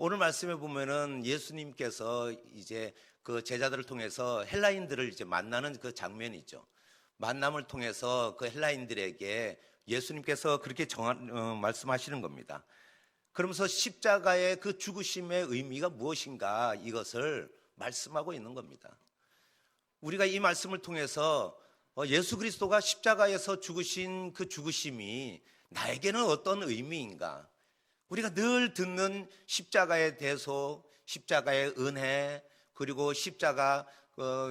오늘 말씀에 보면은 예수님께서 이제 그 제자들을 통해서 헬라인들을 이제 만나는 그 장면이죠. 만남을 통해서 그 헬라인들에게 예수님께서 그렇게 말씀하시는 겁니다. 그러면서 십자가의 그 죽으심의 의미가 무엇인가 이것을 말씀하고 있는 겁니다. 우리가 이 말씀을 통해서 예수 그리스도가 십자가에서 죽으신 그 죽으심이 나에게는 어떤 의미인가? 우리가 늘 듣는 십자가의 대소, 십자가의 은혜, 그리고 십자가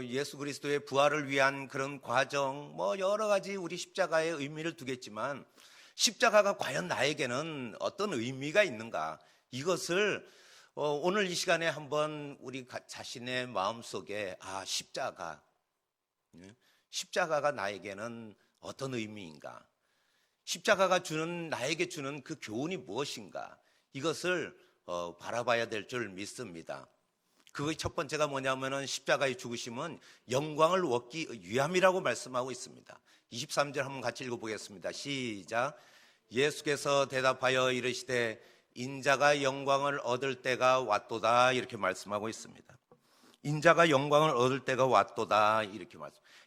예수 그리스도의 부활을 위한 그런 과정, 여러 가지 우리 십자가의 의미를 두겠지만 십자가가 과연 나에게는 어떤 의미가 있는가? 이것을 오늘 이 시간에 한번 우리 자신의 마음속에 십자가가 나에게는 어떤 의미인가? 십자가가 나에게 주는 그 교훈이 무엇인가? 이것을 바라봐야 될 줄 믿습니다. 그 첫 번째가 뭐냐면은 십자가의 죽으심은 영광을 얻기 위함이라고 말씀하고 있습니다. 23절 한번 같이 읽어보겠습니다. 시작. 예수께서 대답하여 이르시되 인자가 영광을 얻을 때가 왔도다 이렇게 말씀하고 있습니다. 인자가 영광을 얻을 때가 왔도다 이렇게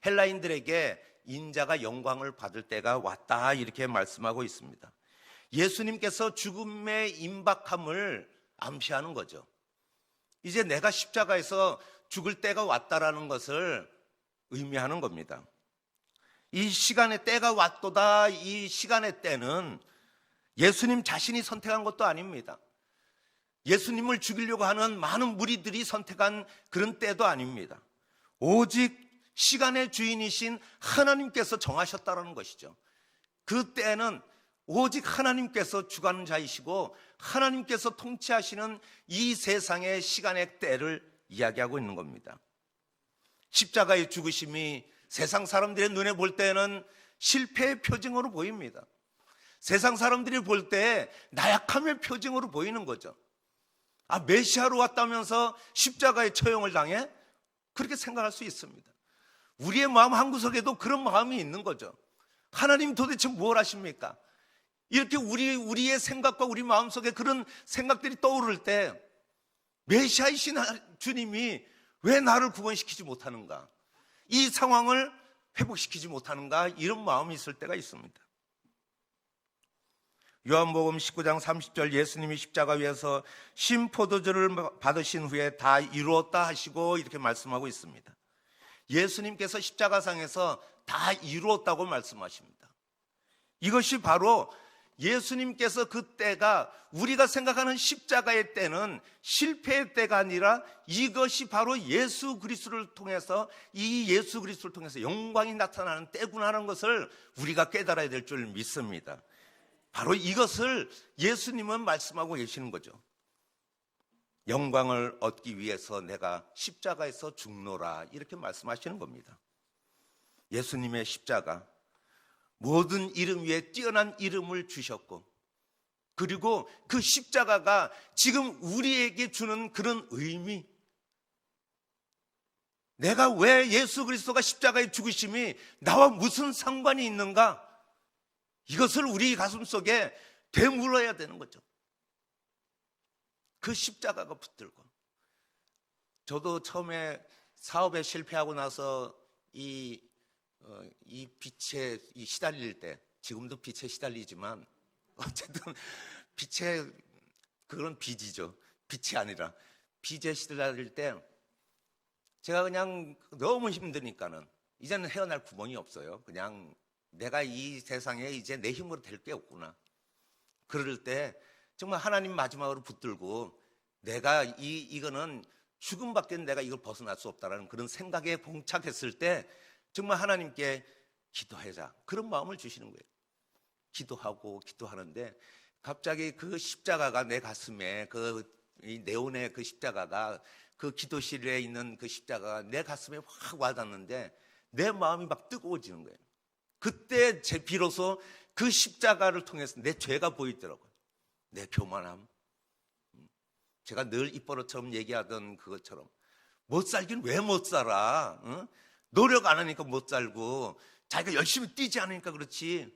헬라인들에게 인자가 영광을 받을 때가 왔다 이렇게 말씀하고 있습니다. 예수님께서 죽음의 임박함을 암시하는 거죠. 이제 내가 십자가에서 죽을 때가 왔다라는 것을 의미하는 겁니다. 이 시간의 때가 왔도다. 이 시간의 때는 예수님 자신이 선택한 것도 아닙니다. 예수님을 죽이려고 하는 많은 무리들이 선택한 그런 때도 아닙니다. 오직 시간의 주인이신 하나님께서 정하셨다는 것이죠. 그 때는 오직 하나님께서 주관하는 자이시고 하나님께서 통치하시는 이 세상의 시간의 때를 이야기하고 있는 겁니다. 십자가의 죽으심이 세상 사람들의 눈에 볼 때는 실패의 표징으로 보입니다. 세상 사람들이 볼 때 나약함의 표징으로 보이는 거죠. 메시아로 왔다면서 십자가의 처형을 당해? 그렇게 생각할 수 있습니다. 우리의 마음 한구석에도 그런 마음이 있는 거죠. 하나님 도대체 뭘 하십니까? 이렇게 우리의 생각과 우리 마음속에 그런 생각들이 떠오를 때 메시아이신 주님이 왜 나를 구원시키지 못하는가? 이 상황을 회복시키지 못하는가? 이런 마음이 있을 때가 있습니다. 요한복음 19장 30절 예수님이 십자가 위에서 신포도주를 받으신 후에 다 이루었다 하시고 이렇게 말씀하고 있습니다. 예수님께서 십자가상에서 다 이루었다고 말씀하십니다. 이것이 바로 예수님께서 그 때가 우리가 생각하는 십자가의 때는 실패의 때가 아니라 이것이 바로 예수 그리스도를 통해서 영광이 나타나는 때구나라는 것을 우리가 깨달아야 될 줄 믿습니다. 바로 이것을 예수님은 말씀하고 계시는 거죠. 영광을 얻기 위해서 내가 십자가에서 죽노라 이렇게 말씀하시는 겁니다. 예수님의 십자가 모든 이름 위에 뛰어난 이름을 주셨고 그리고 그 십자가가 지금 우리에게 주는 그런 의미, 내가 왜 예수 그리스도가 십자가에 죽으심이 나와 무슨 상관이 있는가? 이것을 우리 가슴속에 되물어야 되는 거죠. 그 십자가가 붙들고 저도 처음에 사업에 실패하고 나서 이 빛에 시달릴 때, 지금도 빛에 시달리지만 어쨌든 빛에 그런 빚이죠. 빛이 아니라 빚에 시달릴 때 제가 그냥 너무 힘드니까는 이제는 헤어날 구멍이 없어요. 그냥 내가 이 세상에 이제 내 힘으로 될 게 없구나. 그럴 때 정말 하나님 마지막으로 붙들고 내가 이거는 죽음밖에 내가 이걸 벗어날 수 없다라는 그런 생각에 봉착했을 때 정말 하나님께 기도하자 그런 마음을 주시는 거예요. 기도하는데 갑자기 그 십자가가 내 가슴에 이 네온의 그 십자가가 그 기도실에 있는 그 십자가가 내 가슴에 확 와닿는데 내 마음이 막 뜨거워지는 거예요. 그때 비로소 그 십자가를 통해서 내 죄가 보이더라고요. 내 교만함. 제가 늘 입버릇처럼 얘기하던 그것처럼 못 살긴 왜 못 살아? 응? 노력 안 하니까 못 살고 자기가 열심히 뛰지 않으니까 그렇지.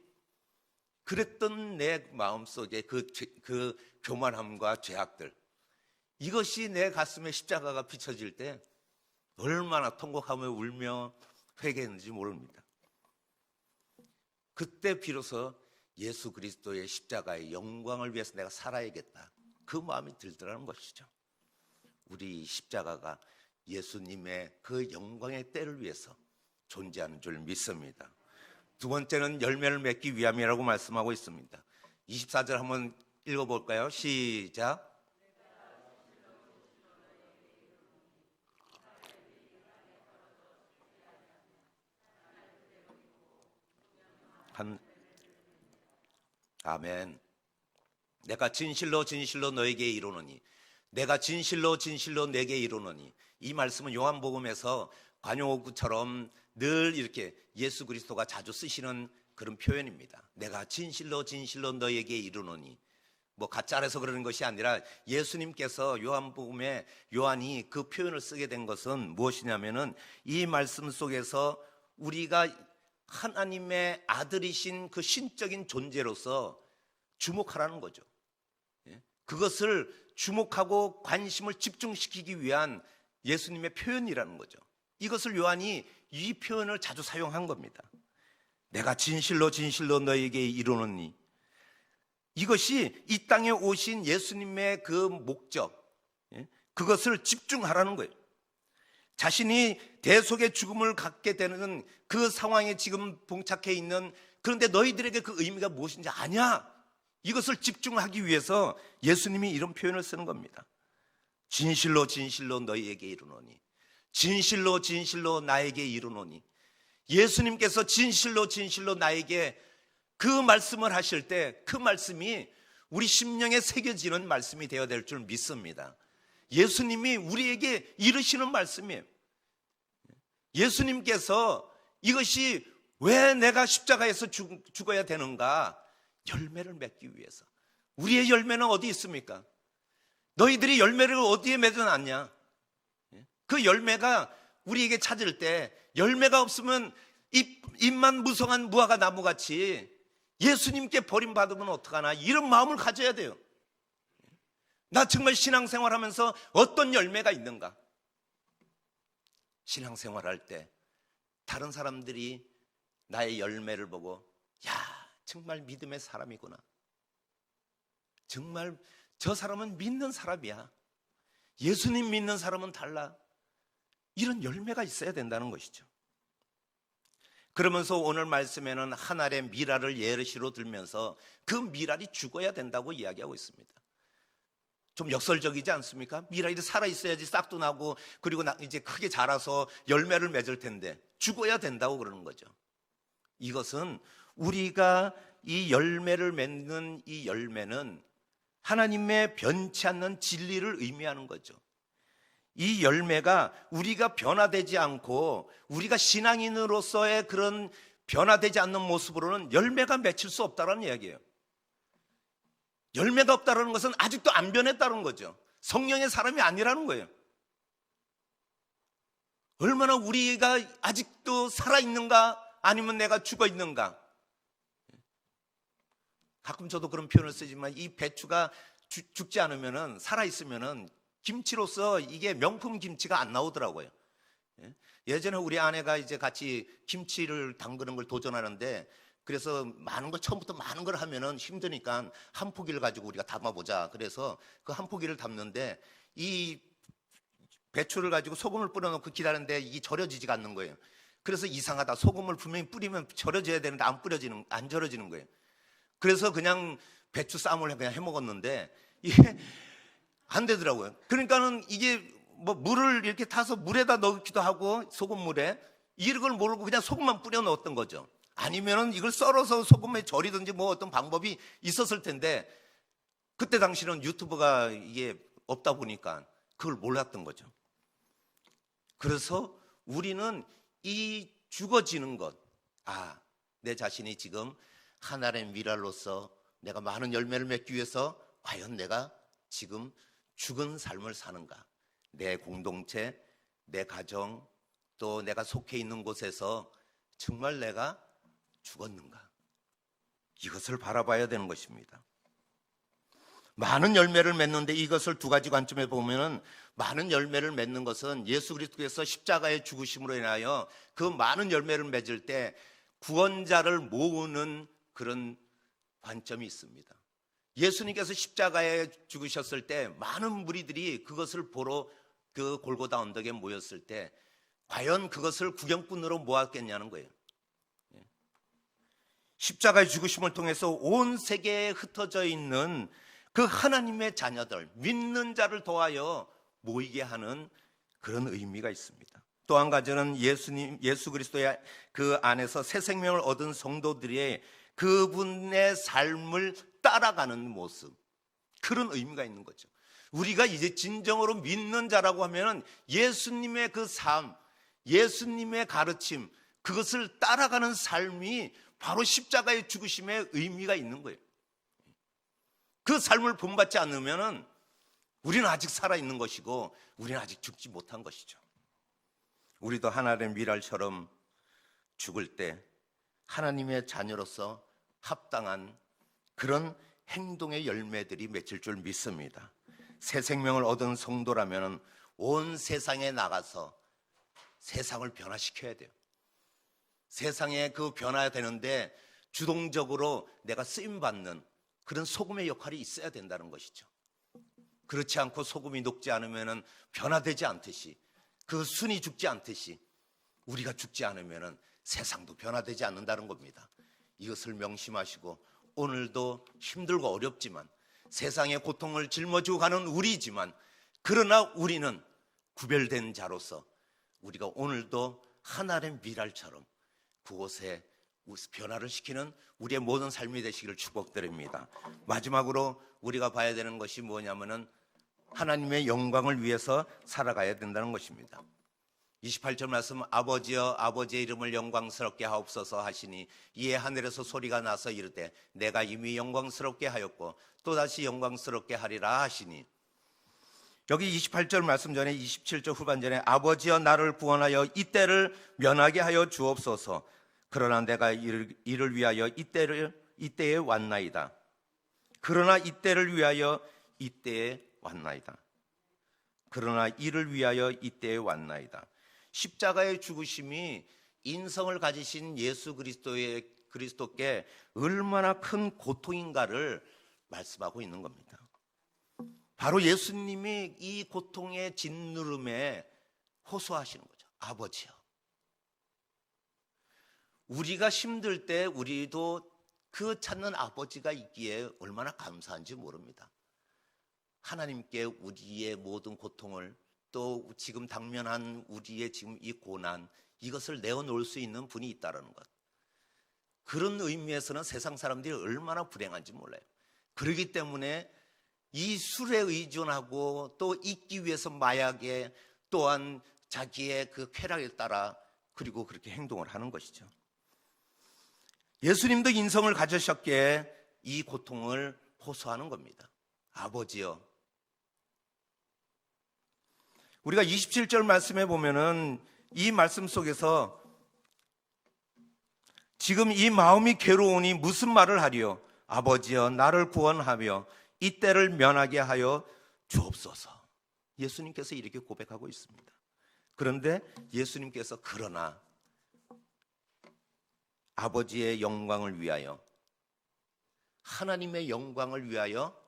그랬던 내 마음속에 그 교만함과 죄악들 이것이 내 가슴에 십자가가 비춰질 때 얼마나 통곡하며 울며 회개했는지 모릅니다. 그때 비로소 예수 그리스도의 십자가의 영광을 위해서 내가 살아야겠다, 그 마음이 들더라는 것이죠. 우리 십자가가 예수님의 그 영광의 때를 위해서 존재하는 줄 믿습니다. 두 번째는 열매를 맺기 위함이라고 말씀하고 있습니다. 24절 한번 읽어볼까요? 시작. 아멘. 내가 진실로 진실로 너에게 이르노니, 내가 진실로 진실로 내게 이르노니, 이 말씀은 요한복음에서 관용어구처럼 늘 이렇게 예수 그리스도가 자주 쓰시는 그런 표현입니다. 내가 진실로 진실로 너에게 이르노니, 뭐 가짜라서 그러는 것이 아니라 예수님께서 요한복음에 요한이 그 표현을 쓰게 된 것은 무엇이냐면은 이 말씀 속에서 우리가 하나님의 아들이신 그 신적인 존재로서 주목하라는 거죠. 그것을 주목하고 관심을 집중시키기 위한 예수님의 표현이라는 거죠. 이것을 요한이 이 표현을 자주 사용한 겁니다. 내가 진실로 진실로 너에게 이르노니, 이것이 이 땅에 오신 예수님의 그 목적, 그것을 집중하라는 거예요. 자신이 대속의 죽음을 갖게 되는 그 상황에 지금 봉착해 있는, 그런데 너희들에게 그 의미가 무엇인지 아냐? 이것을 집중하기 위해서 예수님이 이런 표현을 쓰는 겁니다. 진실로 진실로 너희에게 이르노니, 진실로 진실로 나에게 이르노니. 예수님께서 진실로 진실로 나에게 그 말씀을 하실 때 그 말씀이 우리 심령에 새겨지는 말씀이 되어야 될 줄 믿습니다. 예수님이 우리에게 이르시는 말씀이에요. 예수님께서 이것이 왜 내가 십자가에서 죽어야 되는가? 열매를 맺기 위해서. 우리의 열매는 어디 있습니까? 너희들이 열매를 어디에 맺어놨냐? 그 열매가 우리에게 찾을 때, 열매가 없으면 잎만 무성한 무화과 나무같이 예수님께 버림받으면 어떡하나, 이런 마음을 가져야 돼요. 나 정말 신앙생활하면서 어떤 열매가 있는가? 신앙생활할 때 다른 사람들이 나의 열매를 보고, 야, 정말 믿음의 사람이구나, 정말 저 사람은 믿는 사람이야, 예수님 믿는 사람은 달라, 이런 열매가 있어야 된다는 것이죠. 그러면서 오늘 말씀에는 한 알의 미랄을 예시로 들면서 그 미랄이 죽어야 된다고 이야기하고 있습니다. 좀 역설적이지 않습니까? 미랄이 살아있어야지 싹도 나고, 그리고 이제 크게 자라서 열매를 맺을 텐데 죽어야 된다고 그러는 거죠. 이것은 우리가 이 열매를 맺는 이 열매는 하나님의 변치 않는 진리를 의미하는 거죠. 이 열매가 우리가 변화되지 않고 우리가 신앙인으로서의 그런 변화되지 않는 모습으로는 열매가 맺힐 수 없다는 이야기예요. 열매가 없다는 것은 아직도 안 변했다는 거죠. 성령의 사람이 아니라는 거예요. 얼마나 우리가 아직도 살아있는가, 아니면 내가 죽어있는가. 가끔 저도 그런 표현을 쓰지만, 이 배추가 죽지 않으면, 살아있으면 김치로서 이게 명품 김치가 안 나오더라고요. 예전에 우리 아내가 이제 같이 김치를 담그는 걸 도전하는데, 그래서 많은 걸, 처음부터 많은 걸 하면은 힘드니까 한 포기를 가지고 우리가 담아보자. 그래서 그 한 포기를 담는데, 이 배추를 가지고 소금을 뿌려놓고 기다리는데 이게 절여지지가 않는 거예요. 그래서 이상하다, 소금을 분명히 뿌리면 절여져야 되는데 안 절여지는 거예요. 그래서 그냥 배추 쌈을 그냥 해 먹었는데 이게 안 되더라고요. 그러니까는 이게 뭐 물을 이렇게 타서 물에다 넣기도 하고, 소금물에, 이런 걸 모르고 그냥 소금만 뿌려 넣었던 거죠. 아니면은 이걸 썰어서 소금에 절이든지 뭐 어떤 방법이 있었을 텐데, 그때 당시는 유튜브가 이게 없다 보니까 그걸 몰랐던 거죠. 그래서 우리는 이 죽어지는 것, 내 자신이 지금 하나의 미랄로서 내가 많은 열매를 맺기 위해서 과연 내가 지금 죽은 삶을 사는가? 내 공동체, 내 가정, 또 내가 속해 있는 곳에서 정말 내가 죽었는가? 이것을 바라봐야 되는 것입니다. 많은 열매를 맺는데 이것을 두 가지 관점에 보면은 많은 열매를 맺는 것은 예수 그리스도께서 십자가의 죽으심으로 인하여 그 많은 열매를 맺을 때 구원자를 모으는 그런 관점이 있습니다. 예수님께서 십자가에 죽으셨을 때 많은 무리들이 그것을 보러 그 골고다 언덕에 모였을 때 과연 그것을 구경꾼으로 모았겠냐는 거예요. 십자가의 죽으심을 통해서 온 세계에 흩어져 있는 그 하나님의 자녀들, 믿는 자를 도하여 모이게 하는 그런 의미가 있습니다. 또 한 가지는 예수 그리스도의 그 안에서 새 생명을 얻은 성도들의 그분의 삶을 따라가는 모습, 그런 의미가 있는 거죠. 우리가 이제 진정으로 믿는 자라고 하면 예수님의 그 삶, 예수님의 가르침, 그것을 따라가는 삶이 바로 십자가의 죽으심의 의미가 있는 거예요. 그 삶을 본받지 않으면 우리는 아직 살아있는 것이고 우리는 아직 죽지 못한 것이죠. 우리도 하나님의 미랄처럼 죽을 때 하나님의 자녀로서 합당한 그런 행동의 열매들이 맺힐 줄 믿습니다. 새 생명을 얻은 성도라면 온 세상에 나가서 세상을 변화시켜야 돼요. 세상에 그 변화되는데 주동적으로 내가 쓰임받는 그런 소금의 역할이 있어야 된다는 것이죠. 그렇지 않고 소금이 녹지 않으면 변화되지 않듯이, 그 순이 죽지 않듯이 우리가 죽지 않으면 세상도 변화되지 않는다는 겁니다. 이것을 명심하시고 오늘도 힘들고 어렵지만 세상의 고통을 짊어지고 가는 우리지만, 그러나 우리는 구별된 자로서 우리가 오늘도 하나님의 미랄처럼 그곳에 변화를 시키는 우리의 모든 삶이 되시기를 축복드립니다. 마지막으로 우리가 봐야 되는 것이 뭐냐면은 하나님의 영광을 위해서 살아가야 된다는 것입니다. 28절 말씀, 아버지여 아버지의 이름을 영광스럽게 하옵소서 하시니 이에 하늘에서 소리가 나서 이르되 내가 이미 영광스럽게 하였고 또다시 영광스럽게 하리라 하시니, 여기 28절 말씀 전에 27절 후반전에 아버지여 나를 구원하여 이때를 면하게 하여 주옵소서. 그러나 내가 이를 위하여 이때에 왔나이다. 그러나 이때를 위하여 이때에 왔나이다. 그러나 이를 위하여 이때에 왔나이다. 십자가의 죽으심이 인성을 가지신 예수 그리스도께 얼마나 큰 고통인가를 말씀하고 있는 겁니다. 바로 예수님이 이 고통의 짓누름에 호소하시는 거죠. 아버지요. 우리가 힘들 때 우리도 그 찾는 아버지가 있기에 얼마나 감사한지 모릅니다. 하나님께 우리의 모든 고통을, 또 지금 당면한 우리의 지금 이 고난, 이것을 내어놓을 수 있는 분이 있다는 것. 그런 의미에서는 세상 사람들이 얼마나 불행한지 몰라요. 그렇기 때문에 이 술에 의존하고 또 잊기 위해서 마약에, 또한 자기의 그 쾌락에 따라 그리고 그렇게 행동을 하는 것이죠. 예수님도 인성을 가지셨기에 이 고통을 호소하는 겁니다. 아버지여. 우리가 27절 말씀에 보면은 이 말씀 속에서 지금 이 마음이 괴로우니 무슨 말을 하리요? 아버지여 나를 구원하며 이때를 면하게 하여 주옵소서. 예수님께서 이렇게 고백하고 있습니다. 그런데 예수님께서 그러나 아버지의 영광을 위하여, 하나님의 영광을 위하여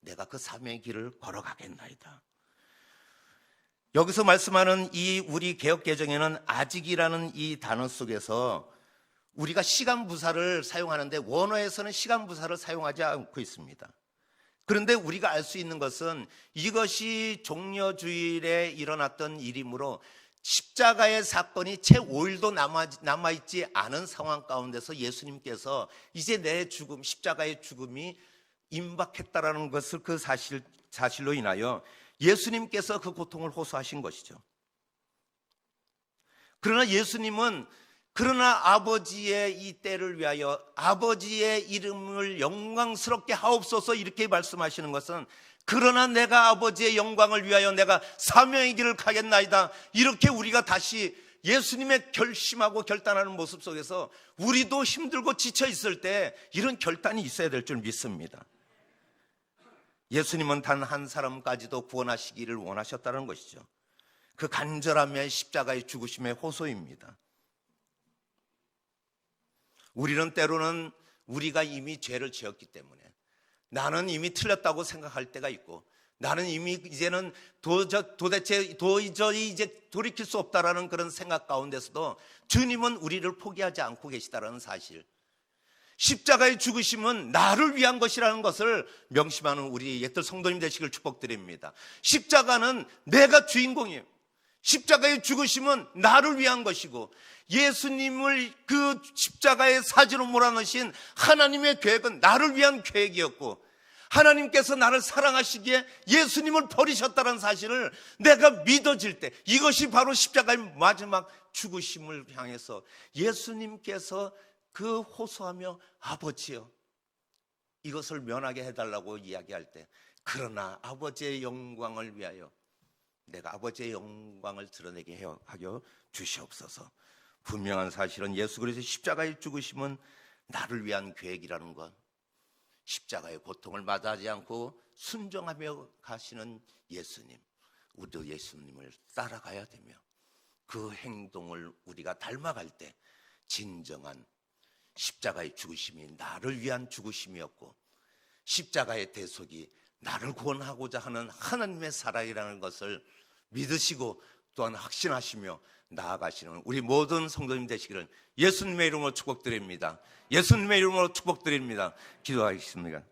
내가 그 사명의 길을 걸어가겠나이다. 여기서 말씀하는 이 우리 개역개정에는 아직이라는 이 단어 속에서 우리가 시간부사를 사용하는데 원어에서는 시간부사를 사용하지 않고 있습니다. 그런데 우리가 알 수 있는 것은 이것이 종려주일에 일어났던 일이므로 십자가의 사건이 채 5일도 남아있지 않은 상황 가운데서 예수님께서 이제 내 죽음, 십자가의 죽음이 임박했다라는 것을 그 사실로 인하여 예수님께서 그 고통을 호소하신 것이죠. 그러나 예수님은 그러나 아버지의 이 때를 위하여 아버지의 이름을 영광스럽게 하옵소서 이렇게 말씀하시는 것은, 그러나 내가 아버지의 영광을 위하여 내가 사명의 길을 가겠나이다, 이렇게 우리가 다시 예수님의 결심하고 결단하는 모습 속에서 우리도 힘들고 지쳐 있을 때 이런 결단이 있어야 될 줄 믿습니다. 예수님은 단 한 사람까지도 구원하시기를 원하셨다는 것이죠. 그 간절함의 십자가의 죽으심의 호소입니다. 우리는 때로는 우리가 이미 죄를 지었기 때문에 나는 이미 틀렸다고 생각할 때가 있고, 나는 이미 이제는 도저히 이제 돌이킬 수 없다라는 그런 생각 가운데서도 주님은 우리를 포기하지 않고 계시다는 사실, 십자가의 죽으심은 나를 위한 것이라는 것을 명심하는 우리 옛들 성도님 되시길 축복드립니다. 십자가는 내가 주인공이에요. 십자가의 죽으심은 나를 위한 것이고, 예수님을 그 십자가의 사지로 몰아넣으신 하나님의 계획은 나를 위한 계획이었고, 하나님께서 나를 사랑하시기에 예수님을 버리셨다는 사실을 내가 믿어질 때, 이것이 바로 십자가의 마지막 죽으심을 향해서 예수님께서 그 호소하며 아버지여 이것을 면하게 해달라고 이야기할 때, 그러나 아버지의 영광을 위하여 내가 아버지의 영광을 드러내게 하여 주시옵소서. 분명한 사실은 예수 그리스도의 십자가의 죽으심은 나를 위한 계획이라는 것, 십자가의 고통을 마다하지 않고 순종하며 가시는 예수님, 우리도 예수님을 따라가야 되며 그 행동을 우리가 닮아갈 때 진정한 십자가의 죽으심이 나를 위한 죽으심이었고, 십자가의 대속이 나를 구원하고자 하는 하나님의 사랑이라는 것을 믿으시고 또한 확신하시며 나아가시는 우리 모든 성도님 되시기를 예수님의 이름으로 축복드립니다. 예수님의 이름으로 축복드립니다. 기도하겠습니다.